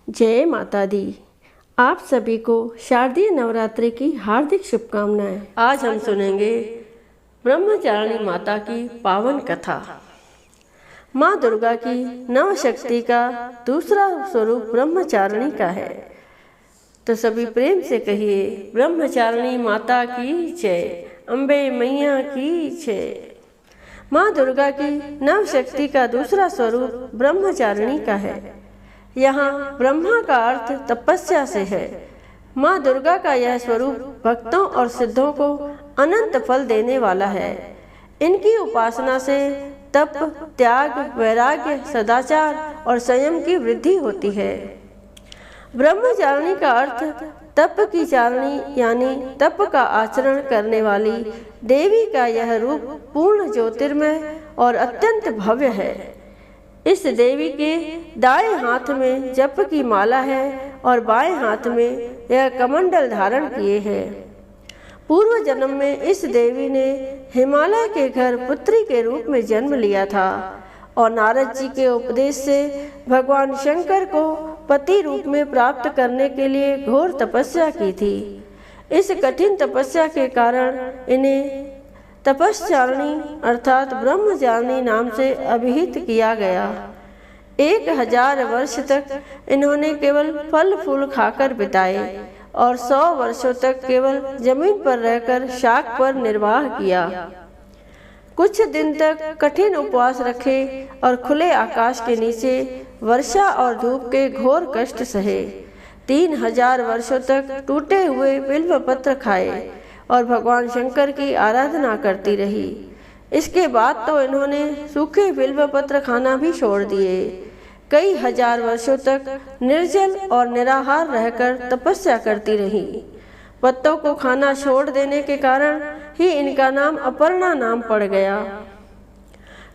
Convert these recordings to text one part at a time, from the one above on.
जय माता दी। आप सभी को शारदीय नवरात्रि की हार्दिक शुभकामनाएं। आज हम सुनेंगे ब्रह्मचारिणी माता की पावन कथा। माँ दुर्गा की नव शक्ति का दूसरा स्वरूप ब्रह्मचारिणी का है। तो सभी प्रेम से कहिए, ब्रह्मचारिणी माता की जय, अम्बे मैया की जय। माँ दुर्गा की नव शक्ति का दूसरा स्वरूप ब्रह्मचारिणी का है। यहाँ ब्रह्मा का अर्थ तपस्या से है। माँ दुर्गा का यह स्वरूप भक्तों और सिद्धों को अनंत फल देने वाला है। इनकी उपासना से तप, त्याग, वैराग्य, सदाचार और संयम की वृद्धि होती है। ब्रह्मचारिणी का अर्थ तप की चारिणी यानी तप का आचरण करने वाली देवी का यह रूप पूर्ण ज्योतिर्मय और अत्यंत भव्य है। इस देवी के दाएं हाथ में जप की माला है और बाएं हाथ में यह कमंडल धारण किए हैं। पूर्व जन्म में इस देवी ने हिमालय के घर पुत्री के रूप में जन्म लिया था और नारद जी के उपदेश से भगवान शंकर को पति रूप में प्राप्त करने के लिए घोर तपस्या की थी। इस कठिन तपस्या के कारण इन्हें तपस्चारिणी अर्थात ब्रह्मचारिणी नाम से अभिहित किया गया। 1000 वर्ष तक इन्होंने केवल फल फूल खाकर बिताए और 100 वर्षों तक केवल जमीन पर रहकर शाक पर निर्वाह किया। कुछ दिन तक कठिन उपवास रखे और खुले आकाश के नीचे वर्षा और धूप के घोर कष्ट सहे। 3000 वर्षों तक टूटे हुए बिल्व पत्र खाए और भगवान शंकर की आराधना करती रही। इसके बाद तो इन्होंने सूखे बिल्व पत्र खाना भी छोड़ दिए। कई हजार वर्षों तक निर्जल और निराहार रहकर तपस्या करती रही। पत्तों को खाना छोड़ देने के कारण ही इनका नाम अपर्णा नाम पड़ गया।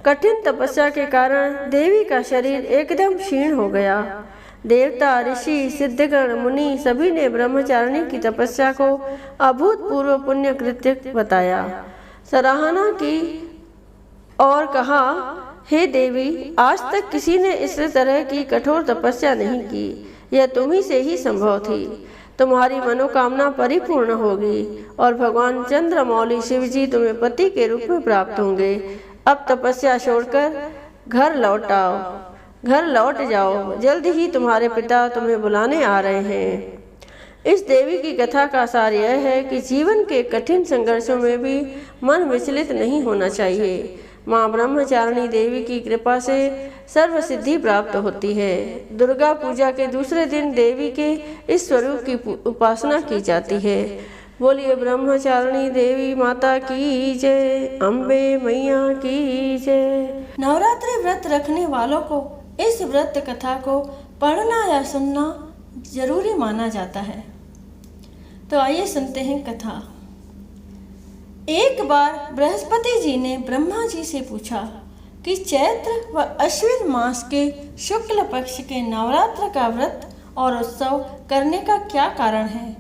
कठिन तपस्या के कारण देवी का शरीर एकदम क्षीण हो गया। देवता, ऋषि, सिद्धगण, मुनि सभी ने ब्रह्मचारिणी की तपस्या को अभूतपूर्व पुण्य कृत्य बताया, सराहना की और कहा, हे देवी, आज तक किसी ने इस तरह की कठोर तपस्या नहीं की। यह तुम्ही से ही संभव थी। तुम्हारी मनोकामना परिपूर्ण होगी और भगवान चंद्रमौली शिव जी तुम्हें पति के रूप में प्राप्त होंगे। अब तपस्या छोड़कर घर लौट जाओ। जल्द ही तुम्हारे पिता तुम्हें बुलाने आ रहे हैं। इस देवी की कथा का सार यह है कि जीवन के कठिन संघर्षों में भी मन विचलित नहीं होना चाहिए। माँ ब्रह्मचारिणी देवी की कृपा से सर्व सिद्धि प्राप्त होती है। दुर्गा पूजा के दूसरे दिन देवी के इस स्वरूप की उपासना की जाती है। बोलिए ब्रह्मचारिणी देवी माता की जय, अम्बे मैया की जय। नवरात्रि व्रत रखने वालों को इस व्रत कथा को पढ़ना या सुनना जरूरी माना जाता है। तो आइए सुनते हैं कथा। एक बार बृहस्पति जी ने ब्रह्मा जी से पूछा कि चैत्र व अश्विन मास के शुक्ल पक्ष के नवरात्र का व्रत और उत्सव करने का क्या कारण है?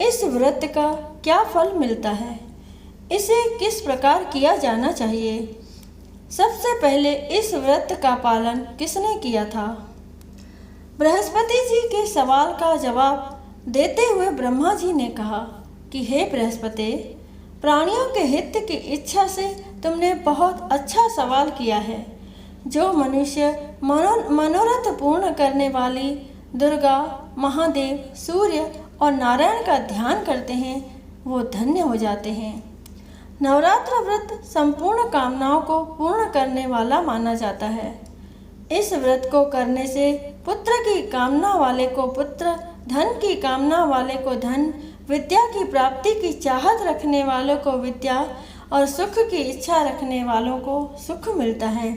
इस व्रत का क्या फल मिलता है? इसे किस प्रकार किया जाना चाहिए? सबसे पहले इस व्रत का पालन किसने किया था? बृहस्पति जी के सवाल का जवाब देते हुए ब्रह्मा जी ने कहा कि हे बृहस्पति, प्राणियों के हित की इच्छा से तुमने बहुत अच्छा सवाल किया है। जो मनुष्य मनोरथ पूर्ण करने वाली दुर्गा, महादेव, सूर्य और नारायण का ध्यान करते हैं वो धन्य हो जाते हैं। नवरात्र व्रत संपूर्ण कामनाओं को पूर्ण करने वाला माना जाता है। इस व्रत को करने से पुत्र की कामना वाले को पुत्र, धन की कामना वाले को धन, विद्या की प्राप्ति की चाहत रखने वालों को विद्या और सुख की इच्छा रखने वालों को सुख मिलता है।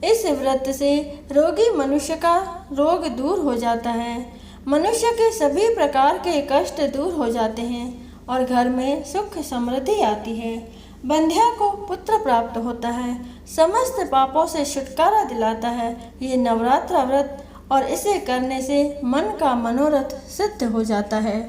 इस व्रत से रोगी मनुष्य का रोग दूर हो जाता है। मनुष्य के सभी प्रकार के कष्ट दूर हो जाते हैं और घर में सुख समृद्धि आती है। बंध्या को पुत्र प्राप्त होता है। समस्त पापों से छुटकारा दिलाता है ये नवरात्र व्रत और इसे करने से मन का मनोरथ सिद्ध हो जाता है।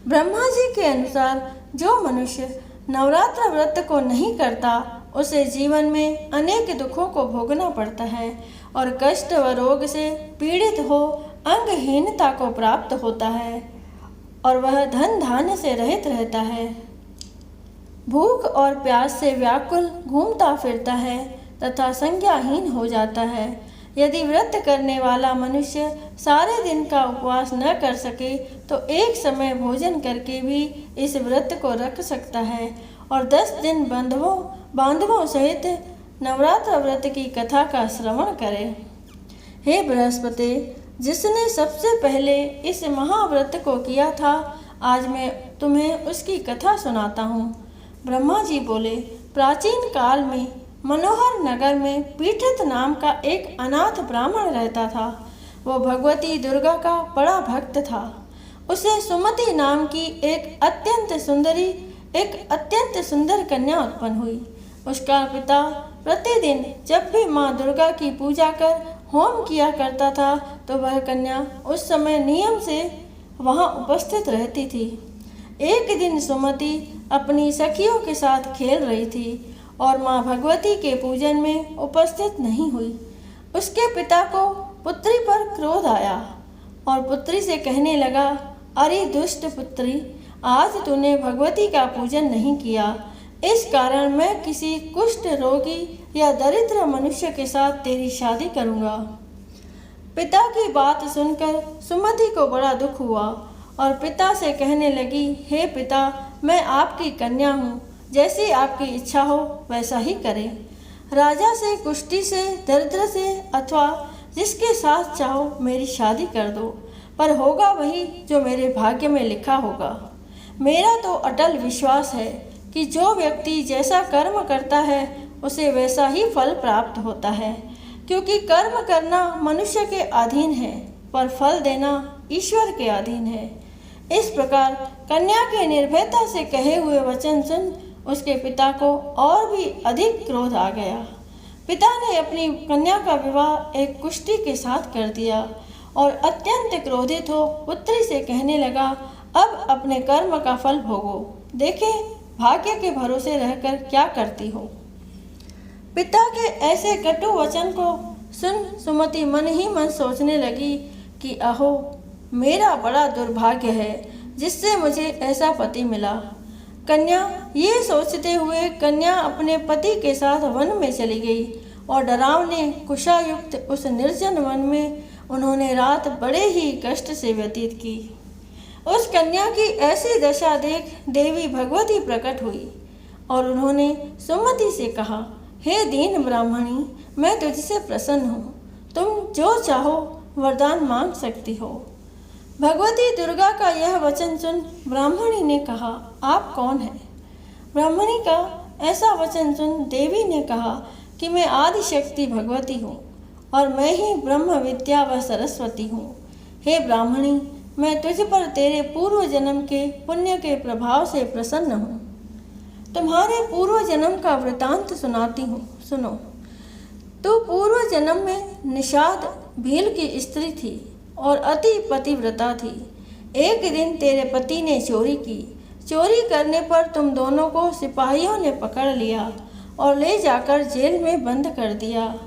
ब्रह्मा जी के अनुसार जो मनुष्य नवरात्र व्रत को नहीं करता उसे जीवन में अनेक दुखों को भोगना पड़ता है और कष्ट व रोग से पीड़ित हो अंगहीनता को प्राप्त होता है और वह धन धान्य से रहित रहता है। भूख और प्यास से व्याकुल घूमता फिरता है तथा संज्ञाहीन हो जाता है। यदि व्रत करने वाला मनुष्य सारे दिन का उपवास न कर सके तो एक समय भोजन करके भी इस व्रत को रख सकता है और 10 दिन बांधवों सहित नवरात्र व्रत की कथा का श्रवण करे। हे बृहस्पति, जिसने सबसे पहले इस महाव्रत को किया था, आज मैं तुम्हें उसकी कथा सुनाता हूँ। ब्रह्मा जी बोले, प्राचीन काल में मनोहर नगर में पीठित नाम का एक अनाथ ब्राह्मण रहता था। वो भगवती दुर्गा का बड़ा भक्त था। उसे सुमति नाम की एक अत्यंत सुंदर कन्या उत्पन्न हुई। उसका पिता प्रतिदिन जब भी माँ दुर्गा की पूजा कर होम किया करता था तो वह कन्या उस समय नियम से वहाँ उपस्थित रहती थी। एक दिन सुमति अपनी सखियों के साथ खेल रही थी और माँ भगवती के पूजन में उपस्थित नहीं हुई। उसके पिता को पुत्री पर क्रोध आया और पुत्री से कहने लगा, अरे दुष्ट पुत्री, आज तूने भगवती का पूजन नहीं किया, इस कारण मैं किसी कुष्ठ रोगी या दरिद्र मनुष्य के साथ तेरी शादी करूँगा। पिता की बात सुनकर सुमति को बड़ा दुख हुआ और पिता से कहने लगी, हे पिता, मैं आपकी कन्या हूँ, जैसी आपकी इच्छा हो वैसा ही करें। राजा से, कुष्ठी से, दरिद्र से अथवा जिसके साथ चाहो मेरी शादी कर दो, पर होगा वही जो मेरे भाग्य में लिखा होगा। मेरा तो अटल विश्वास है कि जो व्यक्ति जैसा कर्म करता है उसे वैसा ही फल प्राप्त होता है, क्योंकि कर्म करना मनुष्य के अधीन है पर फल देना ईश्वर के अधीन है। इस प्रकार कन्या के निर्भयता से कहे हुए वचन सुन उसके पिता को और भी अधिक क्रोध आ गया। पिता ने अपनी कन्या का विवाह एक कुष्ठी के साथ कर दिया और अत्यंत क्रोधित हो पुत्री से कहने लगा, अब अपने कर्म का फल भोगो, देखे भाग्य के भरोसे रहकर क्या करती हो। पिता के ऐसे कटु वचन को सुन सुमति मन ही मन सोचने लगी कि अहो, मेरा बड़ा दुर्भाग्य है जिससे मुझे ऐसा पति मिला। कन्या ये सोचते हुए कन्या अपने पति के साथ वन में चली गई और डरावने कुशायुक्त उस निर्जन वन में उन्होंने रात बड़े ही कष्ट से व्यतीत की। उस कन्या की ऐसी दशा देख देवी भगवती प्रकट हुई और उन्होंने सुमति से कहा, हे दीन ब्राह्मणी, मैं तुझसे प्रसन्न हूँ, तुम जो चाहो वरदान मांग सकती हो। भगवती दुर्गा का यह वचन सुन ब्राह्मणी ने कहा, आप कौन हैं? ब्राह्मणी का ऐसा वचन सुन देवी ने कहा कि मैं आदिशक्ति भगवती हूँ और मैं ही ब्रह्म विद्या व सरस्वती हूँ। हे ब्राह्मणी, मैं तुझ पर तेरे पूर्व जन्म के पुण्य के प्रभाव से प्रसन्न हूँ। तुम्हारे पूर्व जन्म का वृतांत सुनाती हूँ, सुनो। तू पूर्व जन्म में निषाद भील की स्त्री थी और अति पतिव्रता थी। एक दिन तेरे पति ने चोरी की। चोरी करने पर तुम दोनों को सिपाहियों ने पकड़ लिया और ले जाकर जेल में बंद कर दिया।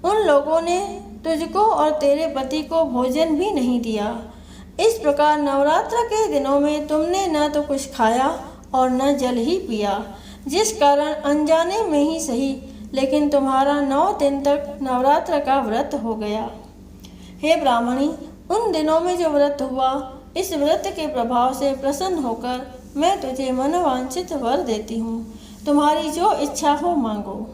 उन लोगों ने तुझको और तेरे पति को भोजन भी नहीं दिया। इस प्रकार नवरात्र के दिनों में तुमने न तो कुछ खाया और न जल ही पिया, जिस कारण अनजाने में ही सही लेकिन तुम्हारा 9 दिन तक नवरात्र का व्रत हो गया। हे ब्राह्मणी, उन दिनों में जो व्रत हुआ, इस व्रत के प्रभाव से प्रसन्न होकर मैं तुझे मनोवांछित वर देती हूँ। तुम्हारी जो इच्छा हो मांगो।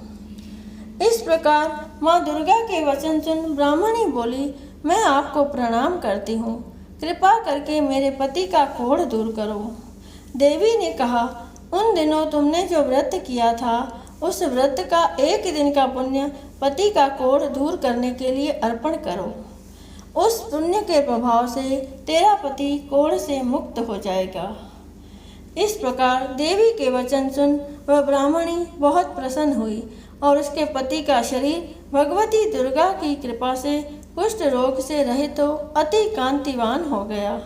इस प्रकार माँ दुर्गा के वचन सुन ब्राह्मणी बोली, मैं आपको प्रणाम करती हूँ, कृपा करके मेरे पति का कोढ़ दूर करो। देवी ने कहा, उन दिनों तुमने जो व्रत किया था उस व्रत का 1 दिन का पुण्य पति का कोढ़ दूर करने के लिए अर्पण करो। उस पुण्य के प्रभाव से तेरा पति कोढ़ से मुक्त हो जाएगा। इस प्रकार देवी के वचन सुन वह ब्राह्मणी बहुत प्रसन्न हुई और उसके पति का शरीर भगवती दुर्गा की कृपा से कुष्ठ रोग से रहित तो अति कांतिवान हो गया।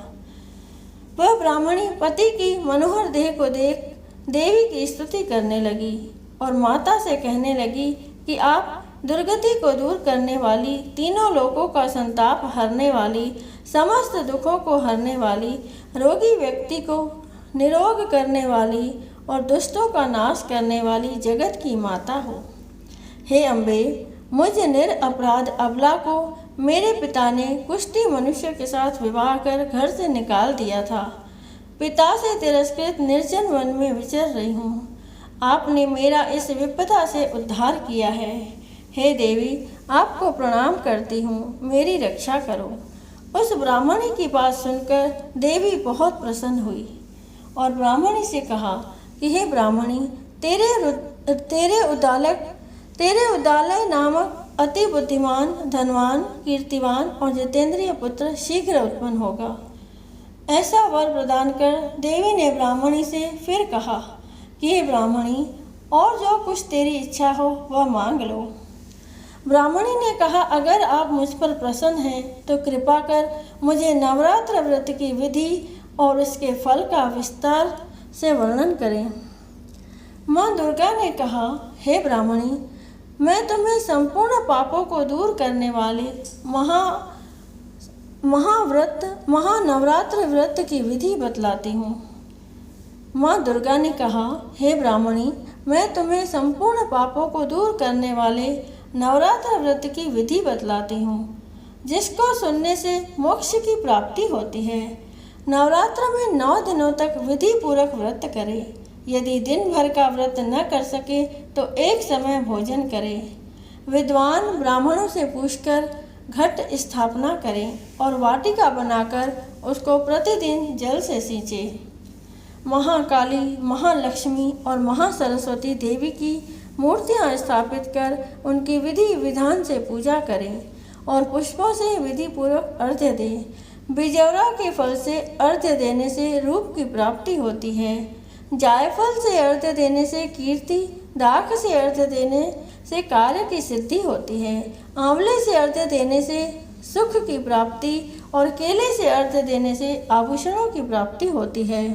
वह ब्राह्मणी पति की मनोहर देह को देख देवी की स्तुति करने लगी और माता से कहने लगी कि आप दुर्गति को दूर करने वाली, तीनों लोकों का संताप हरने वाली, समस्त दुखों को हरने वाली, रोगी व्यक्ति को निरोग करने वाली और दुष्टों का नाश करने वाली जगत की माता हो। हे अम्बे, मुझ निरपराध अबला को मेरे पिता ने कुष्ठी मनुष्य के साथ विवाह कर घर से निकाल दिया था। पिता से तिरस्कृत निर्जन वन में विचर रही हूँ। आपने मेरा इस विपदा से उद्धार किया है। हे देवी, आपको प्रणाम करती हूँ, मेरी रक्षा करो। उस ब्राह्मणी की बात सुनकर देवी बहुत प्रसन्न हुई और ब्राह्मणी से कहा कि हे ब्राह्मणी, तेरे उदालय नामक अति बुद्धिमान, धनवान, कीर्तिवान और जितेंद्रिय पुत्र शीघ्र उत्पन्न होगा। ऐसा वर प्रदान कर देवी ने ब्राह्मणी से फिर कहा कि हे ब्राह्मणी, और जो कुछ तेरी इच्छा हो वह मांग लो। ब्राह्मणी ने कहा, अगर आप मुझ पर प्रसन्न हैं तो कृपा कर मुझे नवरात्र व्रत की विधि और इसके फल का विस्तार से वर्णन करें। माँ दुर्गा ने कहा, हे ब्राह्मणी, मैं तुम्हें संपूर्ण पापों को दूर करने वाले महानवरात्र व्रत की विधि बतलाती हूँ। माँ दुर्गा ने कहा, हे ब्राह्मणी, मैं तुम्हें संपूर्ण पापों को दूर करने वाले नवरात्र व्रत की विधि बतलाती हूँ, जिसको सुनने से मोक्ष की प्राप्ति होती है। नवरात्र में 9 दिनों तक विधि पूर्वक व्रत करे। यदि दिन भर का व्रत न कर सके तो एक समय भोजन करे। विद्वान ब्राह्मणों से पूछकर घट स्थापना करें और वाटिका बनाकर उसको प्रतिदिन जल से सींचे। महाकाली, महालक्ष्मी और महासरस्वती देवी की मूर्तियां स्थापित कर उनकी विधि विधान से पूजा करें और पुष्पों से विधि पूर्वक अर्घ्य दें। बिजौरा के फल से अर्घ्य देने से रूप की प्राप्ति होती है। जायफल से अर्घ्य देने से कीर्ति, दाख से अर्घ्य देने से कार्य की सिद्धि होती है। आंवले से अर्घ्य देने से सुख की प्राप्ति और केले से अर्घ्य देने से आभूषणों की प्राप्ति होती है।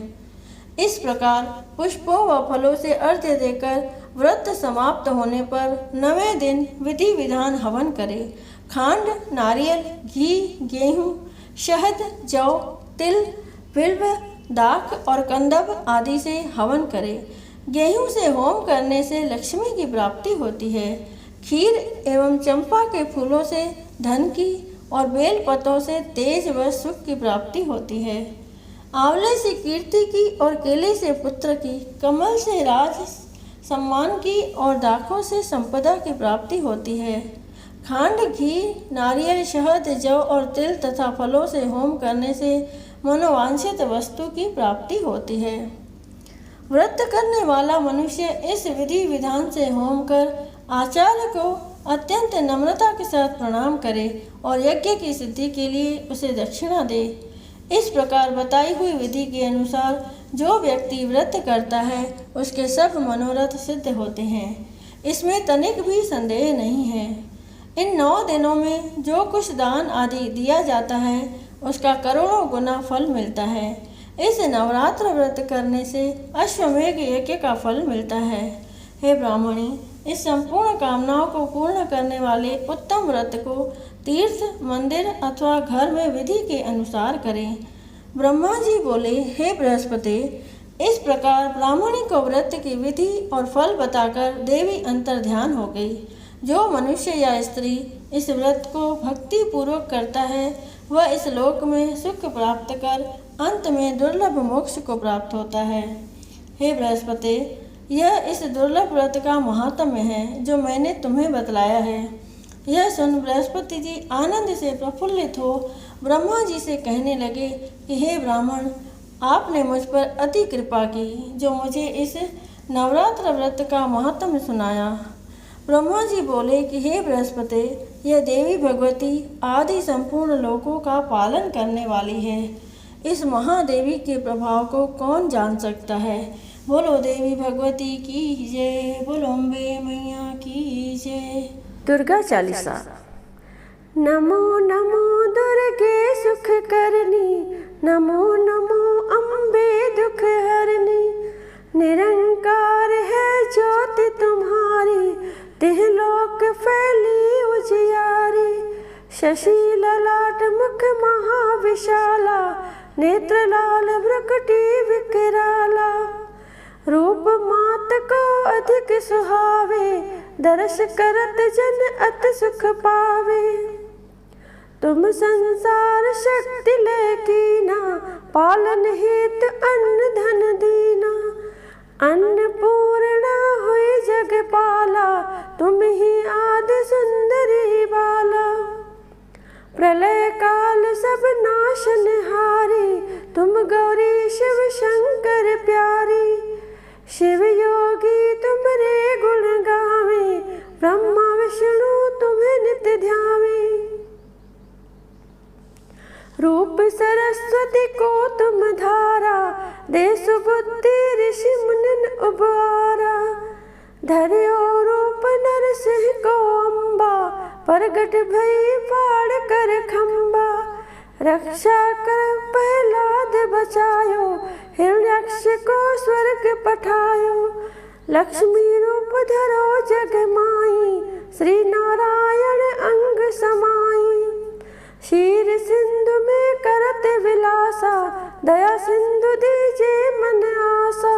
इस प्रकार पुष्पों व फलों से अर्घ्य देकर व्रत समाप्त होने पर 9वें दिन विधि विधान हवन करें। खांड, नारियल, घी, गेहूँ, शहद, जौ, तिल, बिल्व, दाख और कंदब आदि से हवन करें। गेहूं से होम करने से लक्ष्मी की प्राप्ति होती है। खीर एवं चंपा के फूलों से धन की और बेल पत्तों से तेज व सुख की प्राप्ति होती है। आंवले से कीर्ति की और केले से पुत्र की, कमल से राज सम्मान की और दाखों से संपदा की प्राप्ति होती है। खांड, घी, नारियल, शहद, जौ और तिल तथा फलों से होम करने से मनोवांछित वस्तु की प्राप्ति होती है। व्रत करने वाला मनुष्य इस विधि विधान से होम कर आचार्य को अत्यंत नम्रता के साथ प्रणाम करे और यज्ञ की सिद्धि के लिए उसे दक्षिणा दे। इस प्रकार बताई हुई विधि के अनुसार जो व्यक्ति व्रत करता है उसके सब मनोरथ सिद्ध होते हैं। इसमें तनिक भी संदेह नहीं है। इन 9 दिनों में जो कुछ दान आदि दिया जाता है उसका करोड़ों गुना फल मिलता है। इस नवरात्र व्रत करने से अश्वमेघ यज्ञ का फल मिलता है। हे ब्राह्मणी, इस संपूर्ण कामनाओं को पूर्ण करने वाले उत्तम व्रत को तीर्थ, मंदिर अथवा घर में विधि के अनुसार करें। ब्रह्मा जी बोले, हे बृहस्पति, इस प्रकार ब्राह्मणी को व्रत की विधि और फल बताकर देवी अंतर ध्यान हो गई। जो मनुष्य या स्त्री इस व्रत को भक्ति पूर्वक करता है वह इस लोक में सुख प्राप्त कर अंत में दुर्लभ मोक्ष को प्राप्त होता है। हे बृहस्पति, यह इस दुर्लभ व्रत का महात्म्य है जो मैंने तुम्हें बतलाया है। यह सुन बृहस्पति जी आनंद से प्रफुल्लित हो ब्रह्मा जी से कहने लगे कि हे ब्राह्मण, आपने मुझ पर अति कृपा की जो मुझे इस नवरात्र व्रत का महात्म्य सुनाया। ब्रह्मा जी बोले कि हे बृहस्पति, यह देवी भगवती आदि संपूर्ण लोकों का पालन करने वाली है। इस महादेवी के प्रभाव को कौन जान सकता है। बोलो देवी भगवती की जय, बोलो अम्बे मैया की जय। दुर्गा चालीसा। नमो नमो दुर्गे सुख करनी, नमो नमो अम्बे दुख हरनी। निरंकार है ज्योति तुम्हारी, तिह लोक फैली नेत्र लाल भ्रकुटी विकराला। रूप मात को अधिक सुहावे, दर्श करत जन अति सुख पावे। तुम संसार शक्ति ले कीना, पालन हेतु अन्न धन दीना। अन्नपूर्णा हुई जगपाला, तुम ही आदि सुंदरी बाला। प्रलय काल सब नाशनहारी, तुम गौरी शिव शंकर प्यारी। शिव योगी तुमरे गुण गावे, ब्रह्मा विष्णु तुम्हें नित्य ध्यावे। रूप सरस्वती को तुम धारा, दे सुबुद्धि ऋषि मुनिन उबारा। धर्यो रूप नरसिंह को अम्बा, प्रगट भई फाड़ कर खम्बा। रक्षा कर प्रहलाद बचायो, हिरण्यक्ष को स्वर्ग पठायो। लक्ष्मी रूप धरो जग माई, श्री नारायण अंग समाई। क्षीर सिंधु में करत विलासा, दया सिंधु दीजे मन आसा।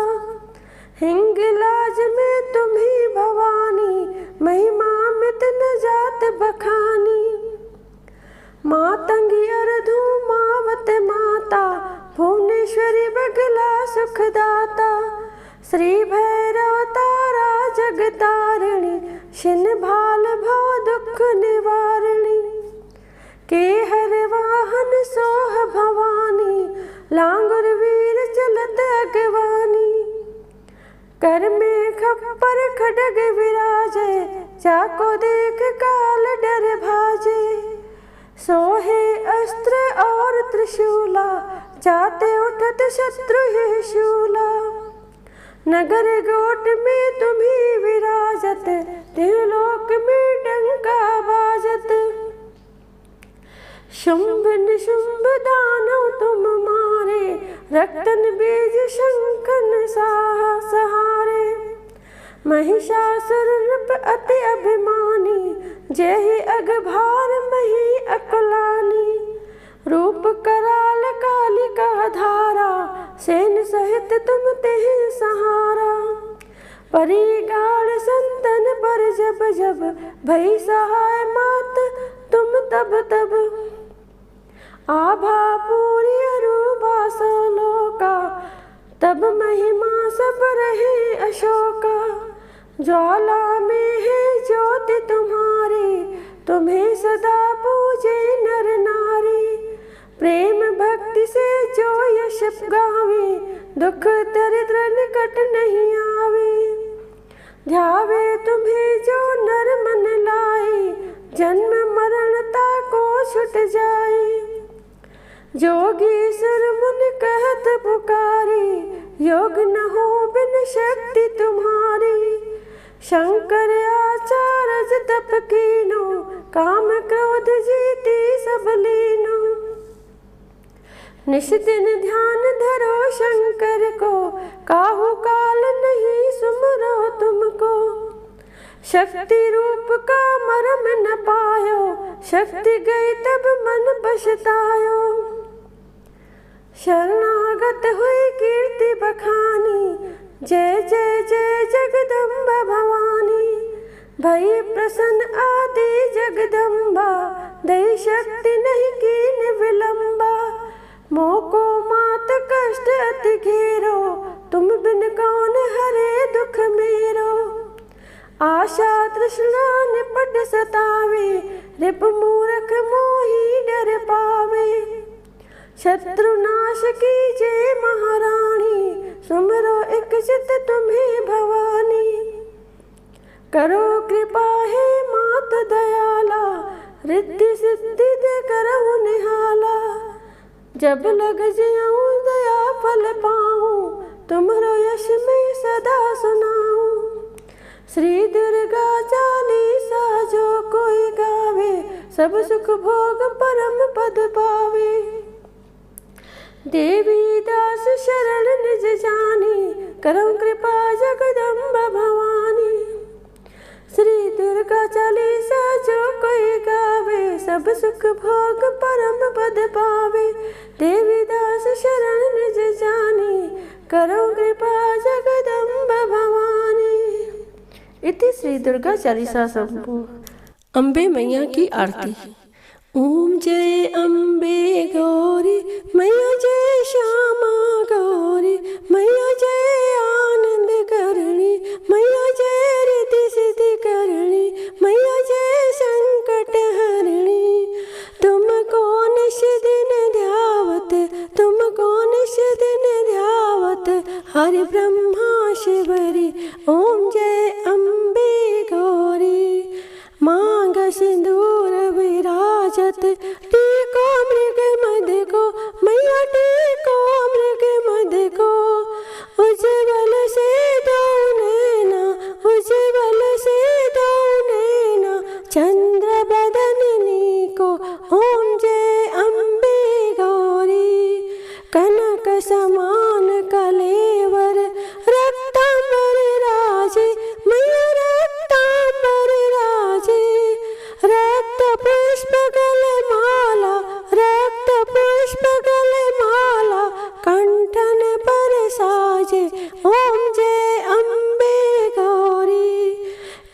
हिंगलाज में तुम ही भवानी, महिमा मित न जात बखानी। मातंगी अरधू मावत माता, भुवनेश्वरी बगला सुखदाता। श्री भैरव तारा जगतारिणी, शिन भाल भव दुख निवारिणी। के हर वाहन सोह भवानी, लांगुर वीर चलत अगवानी। कर में खप्पर खड्ग विराजे, जाको देख काल डर भाजे। सोहे अस्त्र और त्रिशूला, जाते उठत शत्रु ही शूला। नगर गोट में तुम्ही विराजत, त्रिलोक में डंका बाजत। शुंभ निशुंभ दानव तुम मारे, रक्तन बीज शंखन सहारे। महिषासुर नृप अति अभिमानी, जय अगभार मही अकुलानी। रूप कराल कालिका धारा, सेन सहित तुम तेहि सहारा। परिगाड़ संतन पर जब जब, भई सहाय मात तुम तब तब। आभा पूरी अरूपा सोलोका, तब महिमा सब रहे अशोका। ज्वाला में है ज्योति तुम्हारी, तुम्हें सदा पूजे नर नारी। प्रेम भक्ति से जो यश गावे, दुख दरिद्र निकट नहीं आवे। ध्यावे तुम्हें जो नर मन लाए, जन्म मरणता को छुट जाए। जोगी सुर मुनि कहत पुकारी, योग न हो बिन शक्ति तुम्हारी। शंकर आचार्य तप कीनो, काम क्रोध जीती सब लीनो। निश दिन ध्यान धरो शंकर को, काहू काल नहीं सुमरो तुमको। शक्ति रूप का मरम न पायो, शक्ति गई तब मन पछतायो। शरणागत हुई कीर्ति बखानी, जय जय जय जगदम्बा भवानी। भई प्रसन्न आदि जगदम्बा, दई शक्ति नहीं कीन विलंबा। मोको मात कष्ट अति घेरो, तुम बिन कौन हरे दुख मेरो। आशा तृष्णा निपट सतावे, रिप मूरख मोही डर पावे। शत्रु नाश कीजे महारानी, सुमरो एक चित तुम्हें भवानी। करो कृपा है मात दयाला, रिद्धि सिद्धि दे करहु निहाला। जब लग जाऊं दया फल पाऊं, तुम्हारो यश में सदा सुनाऊं। श्री दुर्गा चालीसा जो कोई गावे, सब सुख भोग परम पद पावे। देवी दास शरण निज जानी, करो कृपा जगदम्बा भवानी। श्री दुर्गा चालीसा जो कोई गावे, सब सुख भोग परम पद पावे। देवी दास श्री दुर्गा चालीसा संपूर्ण। अम्बे मैया की आरती। ओम जय अम्बे गौरी मैया जय श्यामा गौरी मैया जय आनंद करणी मैया जय रिद्धि सिद्धि करणी मैया जय संकट हरणी। तुमको निश दिन ध्यावत तुमको निश दिन ध्यावत हरि ब्रह्मा शिवरी। ओम जय अम्बे गौरी। मांग सिंदूर विराजत टीको मृग मद को मैया टीको मृग मद को। उज्ज्वल से दो नैना उज्ज्वल से दो नैना चंद्र बदननी को। ओम जय अम्बे गौरी। कनक समान कलेवर रक्तांबर राजे मैया रक्तांबर राजे। रक्त पुष्प गले माला रक्त पुष्प गले माला कंठन पर साजे। ओम जय अम्बे गौरी।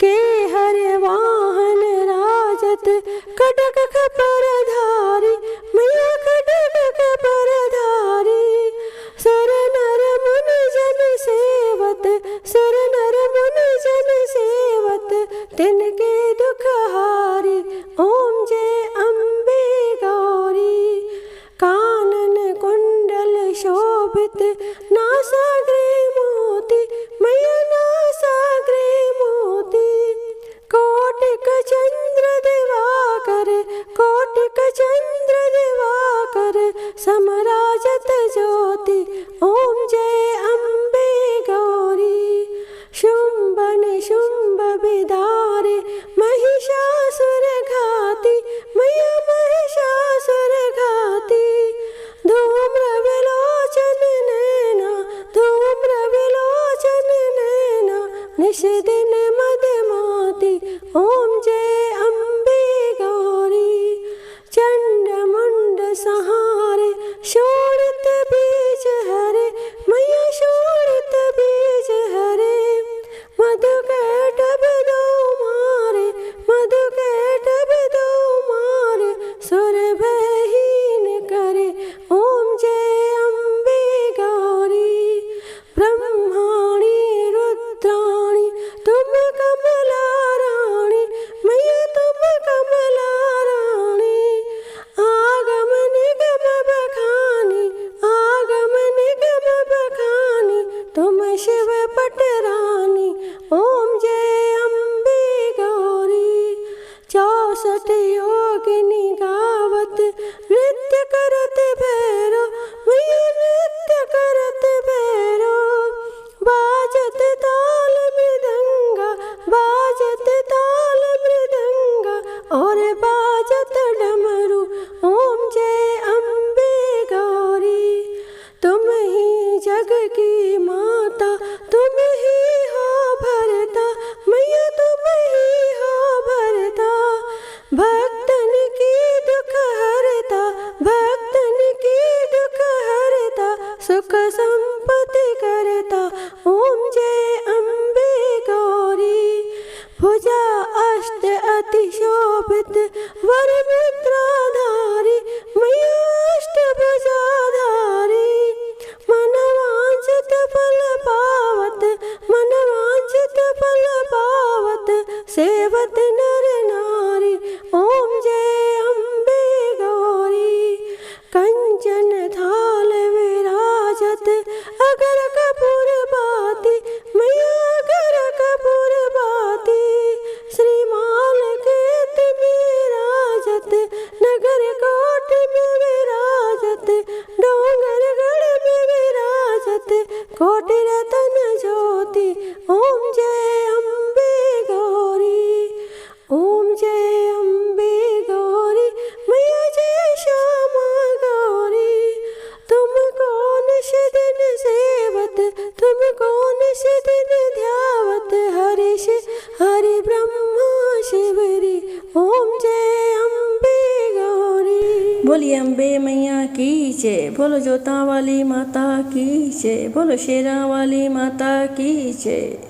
के हर वाहन राजत खड्ग खपर धारी मैया खड्ग खपर धारी। सुर नर मुनि जन सेवत सुर नर मुनि जन सेवत तिनके दुख हारी। ओम जय अम्बे गौरी। कानन कुंडल शोभित नासाग्रे मोती मैया नासाग्रे मोती। कोटिक चंद्र दिवाकर कोटिक चंद्र दिवाकर समराजत ज्योति। ओम जय अम्बे गौरी। शुंभ निशुंभ विदारे महिषासुर घाती मैया महिषासुर घाती। धूम्र विलोचन नैना धूम्र विलोचन नैना निश दिन मदमाती। ओम जय अम्बे गौरी। चंड मुंड सहारे शोणित बीज हरे मैया शोणित बीज हरे। मधु कैटभ दो मारे मधु कैटभ दो मारे सुर भयहीन करे। ओम जय अम्बे गौरी। ब्रह्माणी रुद्राणी तुम कमला रानी मैया तुम कमला रानी। आगम निगम बखानी आगम निगम बखानी तुम शिव पटरानी। ओम जय अम्बे गौरी। 64 योगिनी गावत नृत्य करत भैरो मैया नृत्य करत भैरो। बाजत ताल मृदंगा बाजत ताल मृदंगा और बाजत डमरू। ओम जय अम्बे गौरी। तुम ही जग की माता तुम ही हो भरता मैया तुम ही हो भरता। भक्तन की दुख हरता भक्तन की दुख हरता सुख संपत्ति करता। ओम जय अम्बे गौरी। भुजा अष्ट अति शोभित वर मुद्राधारी मैया अष्ट भुजाधारी। मनवांछित फल पावत मनवांछित फल पावत सेवत नर नारी। ओम जय अम्बे गौरी। कंचन थाल विराजत अगर कपूर बाती मैया अगर कपूर बाती। श्रीमाल केत विराजत नगर कोट में विराजत डोंगर गढ़ में विराजत कोटि रतन ज्योति। ओम जय अम्बे गौरी। ओम जय अम्बे गौरी मैया जय श्यामा गौरी। तुमको निश दिन सेवत तुमको निश दिन ध्यावत हरि ब्रह्मा शिवरी। ओम जय अम्बे गौरी। बोलिए अम्बे मैया की जय। बोलो जोता वाली माता की जय। बोलो शेरा वाली माता की जय।